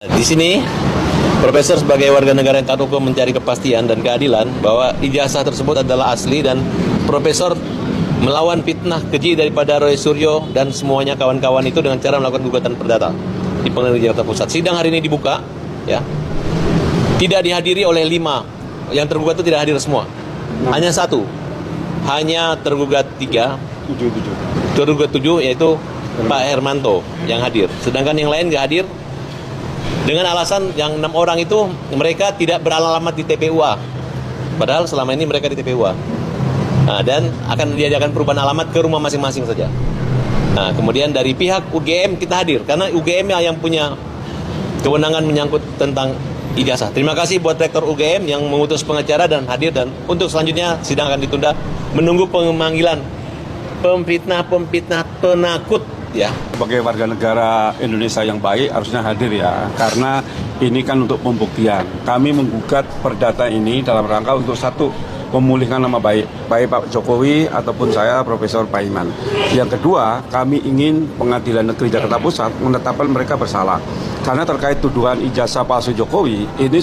Di sini, Profesor sebagai warga negara yang taat hukum mencari kepastian dan keadilan bahwa ijazah tersebut adalah asli dan Profesor melawan fitnah keji daripada Roy Suryo dan semuanya kawan-kawan itu dengan cara melakukan gugatan perdata di Pengadilan Negeri Jakarta Pusat. Sidang hari ini dibuka, ya, tidak dihadiri oleh 5 yang tergugat itu tidak hadir semua, hanya 1, hanya tergugat 3, tergugat 7 yaitu Pak Hermanto yang hadir, sedangkan yang lain nggak hadir. Dengan alasan yang 6 orang itu mereka tidak beralamat di TPUA, padahal selama ini mereka di TPUA. Nah, dan akan diadakan perubahan alamat ke rumah masing-masing saja. Nah, kemudian dari pihak UGM kita hadir karena UGM yang punya kewenangan menyangkut tentang ijazah. Terima kasih buat Rektor UGM yang mengutus pengacara dan hadir, dan untuk selanjutnya sidang akan ditunda menunggu pemanggilan pemfitnah penakut. Ya. Sebagai warga negara Indonesia yang baik harusnya hadir ya, karena ini kan untuk pembuktian. Kami menggugat perdata ini dalam rangka untuk satu, memulihkan nama baik Pak Jokowi ataupun saya Profesor Paiman. Yang kedua, kami ingin Pengadilan Negeri Jakarta Pusat menetapkan mereka bersalah. Karena terkait tuduhan ijazah palsu Jokowi, ini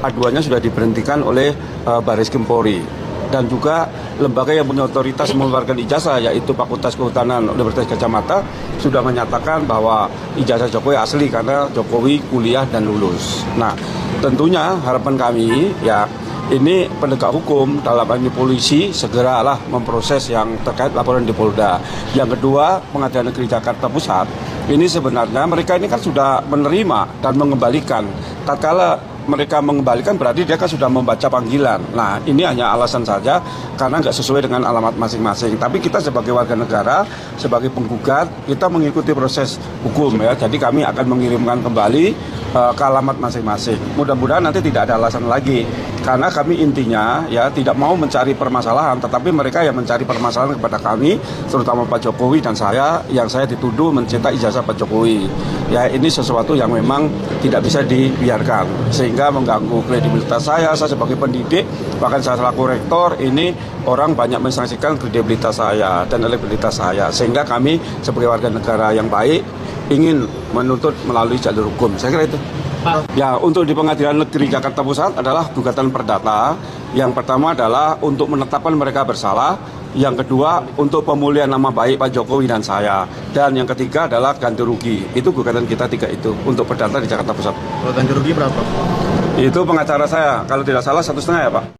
aduannya sudah diberhentikan oleh Baris Krim Polri. Dan juga lembaga yang punya otoritas mengeluarkan ijazah, yaitu Fakultas Kehutanan Universitas Gadjah Mada, sudah menyatakan bahwa ijazah Jokowi asli karena Jokowi kuliah dan lulus. Nah, tentunya harapan kami ya, ini penegak hukum dalam hal ini polisi segeralah memproses yang terkait laporan di Polda. Yang kedua, Pengadilan Negeri Jakarta Pusat ini sebenarnya mereka ini kan sudah menerima dan mengembalikan. Tatkala mereka mengembalikan berarti dia kan sudah membaca panggilan. Nah, ini hanya alasan saja karena nggak sesuai dengan alamat masing-masing. Tapi kita sebagai warga negara, sebagai penggugat, kita mengikuti proses hukum ya. Jadi kami akan mengirimkan kembali ke alamat masing-masing. Mudah-mudahan nanti tidak ada alasan lagi. Karena kami intinya ya tidak mau mencari permasalahan, tetapi mereka yang mencari permasalahan kepada kami, terutama Pak Jokowi dan saya, yang saya dituduh mencetak ijazah Pak Jokowi. Ya, ini sesuatu yang memang tidak bisa dibiarkan, sehingga mengganggu kredibilitas saya sebagai pendidik, bahkan saya selaku rektor, ini orang banyak mensaksikan kredibilitas saya dan elektabilitas saya, sehingga kami sebagai warga negara yang baik ingin menuntut melalui jalur hukum. Saya kira itu. Ya, untuk di Pengadilan Negeri Jakarta Pusat adalah gugatan perdata. Yang pertama adalah untuk menetapkan mereka bersalah. Yang kedua untuk pemulihan nama baik Pak Jokowi dan saya. Dan yang ketiga adalah ganti rugi. Itu gugatan kita 3 itu untuk perdata di Jakarta Pusat. Kalau ganti rugi berapa? Itu pengacara saya, kalau tidak salah 1,5 ya Pak.